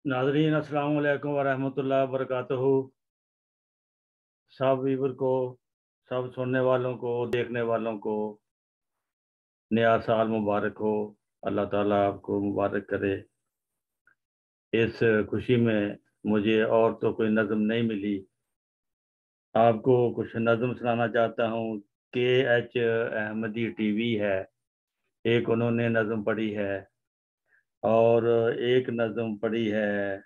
नाज़रीन अस्सलाम वालेकुम वरहमतुल्लाहि वबरकातुहू। सब व्यूवर को, सब सुनने वालों को, देखने वालों को नया साल मुबारक हो। अल्लाह ताला आपको मुबारक करे। इस खुशी में मुझे और तो कोई नज़म नहीं मिली, आपको कुछ नज़म सुनाना चाहता हूँ। के एच अहमदी टीवी है, एक उन्होंने नज़म पढ़ी है, और एक नज़म पढ़ी है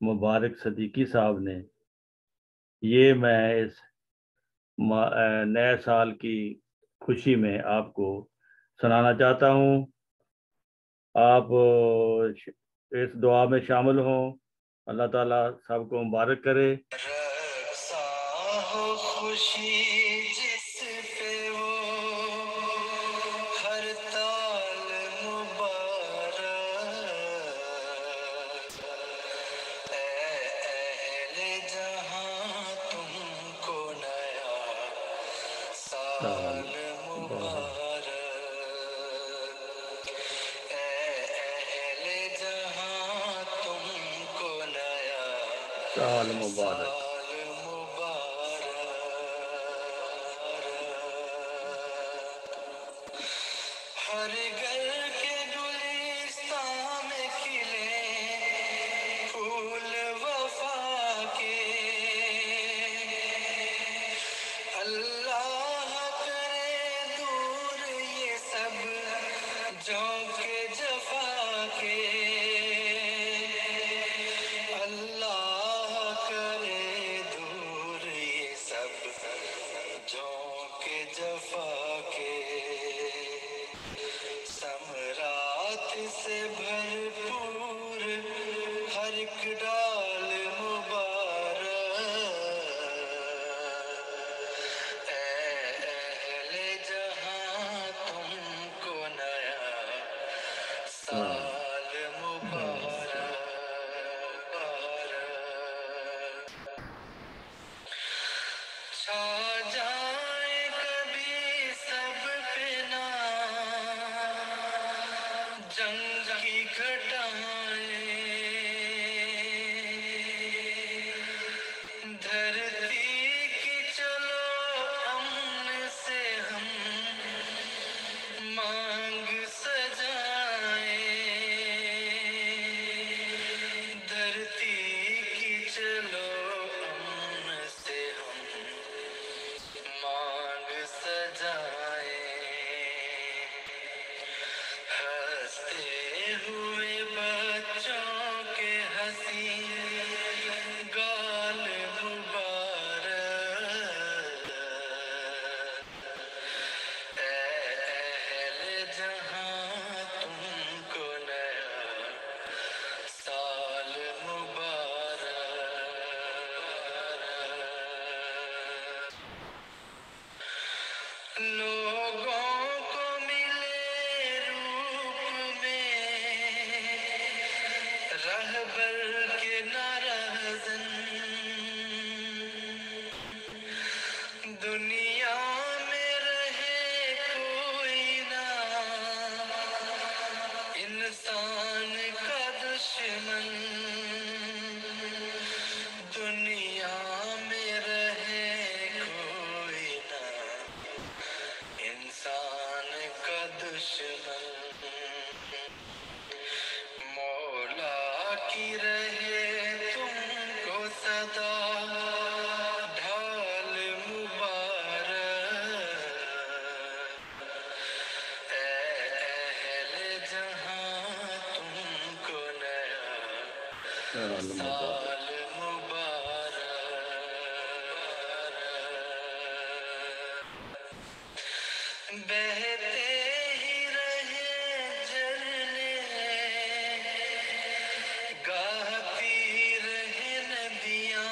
मुबारक सदीकी साहब ने। ये मैं इस नए साल की खुशी में आपको सुनाना चाहता हूँ। आप इस दुआ में शामिल हों। अल्लाह ताला सबको मुबारक करे। रक्षा हो खुशी जिस पे वो हर ताल मुबारक। ऐ अहले जहां तुमको नया साल मुबारक। ऐ अहले जहां तुमको नया साल मुबारक। हर घर के गुलिस्तान में खिले फूल वफा के। अल्लाह करे दूर ये सब झोंके जफा के। अल्लाह करे दूर ये सब झोंके जफा के। समरात से भरपूर हर एक डाल मुबारक। ऐ अहले जहां तुमको नया साल मुबारक। छा जाए कभी सब पे ना जंग की घटाएं। धरती की चलो अमन से हम मांग सजाएं। धरती की चलो अमन से हम मांग सजाएं। हंसते हुए बच्चों के हंसी गाल मुबारक। ऐ अहले जहां तुमको नया साल मुबारक। लोगों को मिले रूप में रहबर के न रहज़न। दुनिया में रहे कोई ना इंसान का दुश्मन। दुनिया में रहे कोई ना इंसान का दुश्मन। मौला की रहे तुमको सदा ढाल मुबारक। ऐ अहले जहां तुमको नया साल मुबारक। साल मुबारक। बहते ही रहे झरने गाती रहे नदियां।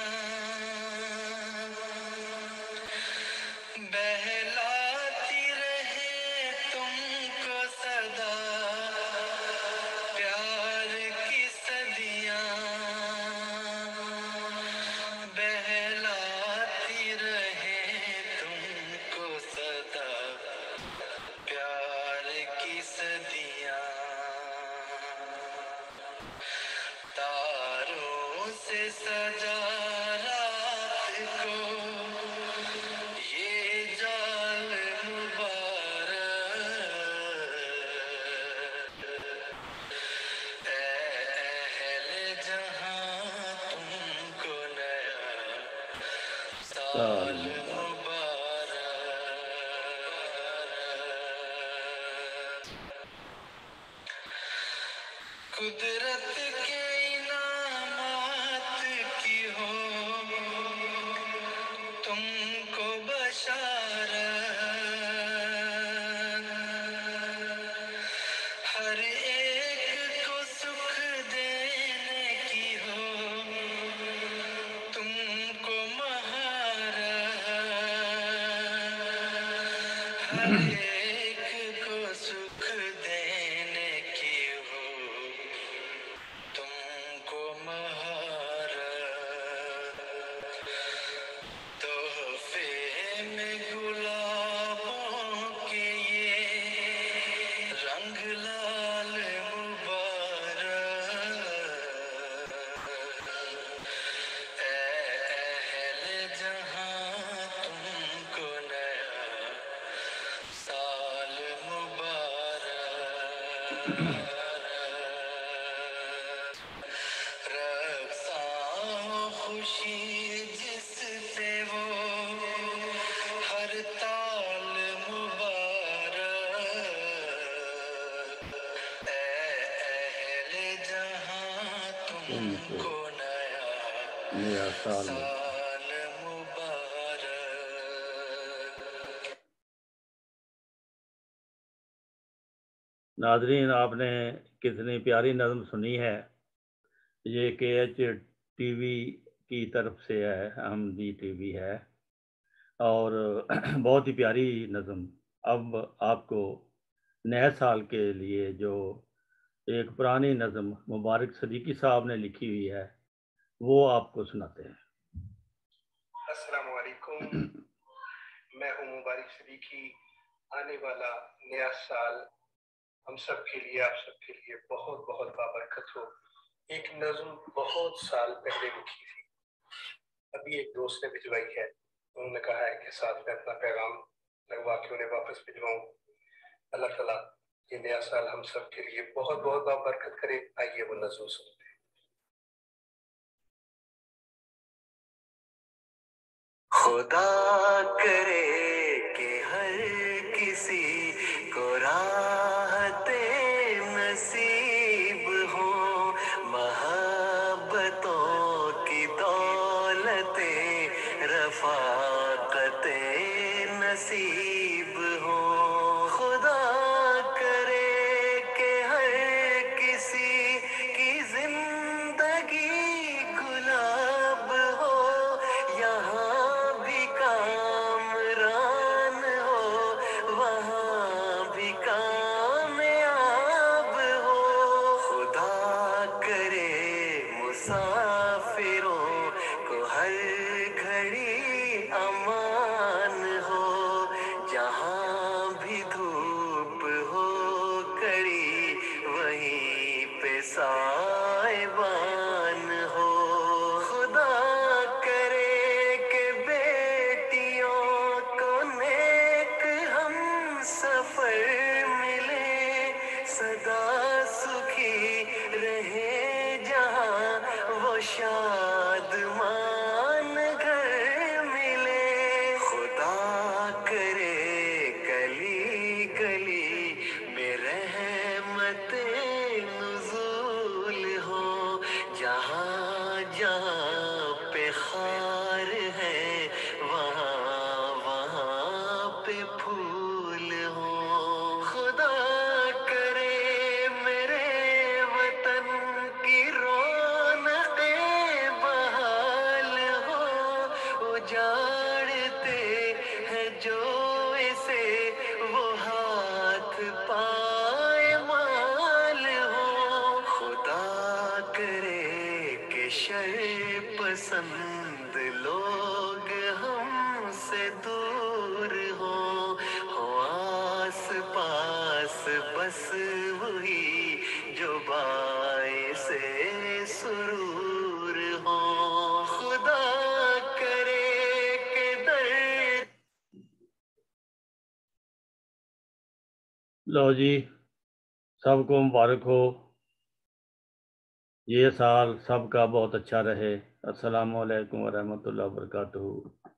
बहलाती रहे तुमको सदा प्यार की सदियां। से सजा रात को ये जाल मुबारक ऐ अहले जहां तुमको नया साल कुदरत के इनामात की हो तुमको बशारत हर एक को सुख देने की हो तुमको महारत हर एक को सुख देने की हो तुमको महारत तोहफे में गुलाबों के ये रंग लाल मुबारक ऐ अहले जहां तुमको नया साल मुबारक रक्साओं खुशी जिससे वो हर ताल मुबारक ऐ अहले जहां तुमको नया नया साल साल मुबारक नाजरीन, आपने कितनी प्यारी नज़म सुनी है। ये KH TV की तरफ से है, अहमदी TV है, और बहुत ही प्यारी नज़म। अब आपको नए साल के लिए जो एक पुरानी नज़म मुबारक सदीकी साहब ने लिखी हुई है वो आपको सुनाते हैं। अस्सलामु अलैकुम, मैं हूँ मुबारक सदीकी। आने वाला नया साल हम सब के लिए, आप सब के लिए बहुत बहुत बाबरकत हो। एक नज़म बहुत साल पहले लिखी थी, अभी एक दोस्त ने भिजवाई है। उन्होंने कहा है कि साथ में अपना पैगाम लगवा के उन्हें वापस भिजवाऊं। अल्लाह ताला ये नया साल हम सब के लिए बहुत बहुत बाबरकत करे। आइए वो नज़म सुनते हैं। खुदा करे कि हर किसी को राहते नसीब हो, मोहब्बतों की दौलते रफाकते नसीब हो। खुदा करे कि हर किसी की जिंदगी गुलाब हो, यहाँ भी कामरान हो, वहाँ भी कामयाब हो। खुदा करे मुसाफिरों को हर घड़ी अमान हो, जहाँ भी धूप हो कड़ी वहीं पे साइबान हो। खुदा करे कि बेटियों को नेक हम सफर मिले, सदा सुखी रहे जहाँ वो शादमान घर मिले। खुदा करे गली गली में रहमते नुज़ूल हो, जहाँ जहाँ पे खार है वहाँ वहाँ पे फूल हो। खुदा करे मेरे वतन की रौनकें बहाल हो, उजाड़ते हैं जो इसे वो हाथ पाए माल हो। खुदा करे कि शर पसंद लोग हमसे दूर हो आस पास बस वही जो बाइसे सुरूर हो। लो जी, सबको मुबारक हो, ये साल सबका बहुत अच्छा रहे। अस्सलामु अलैकुम वरहमतुल्लाहि वबरकातुहू।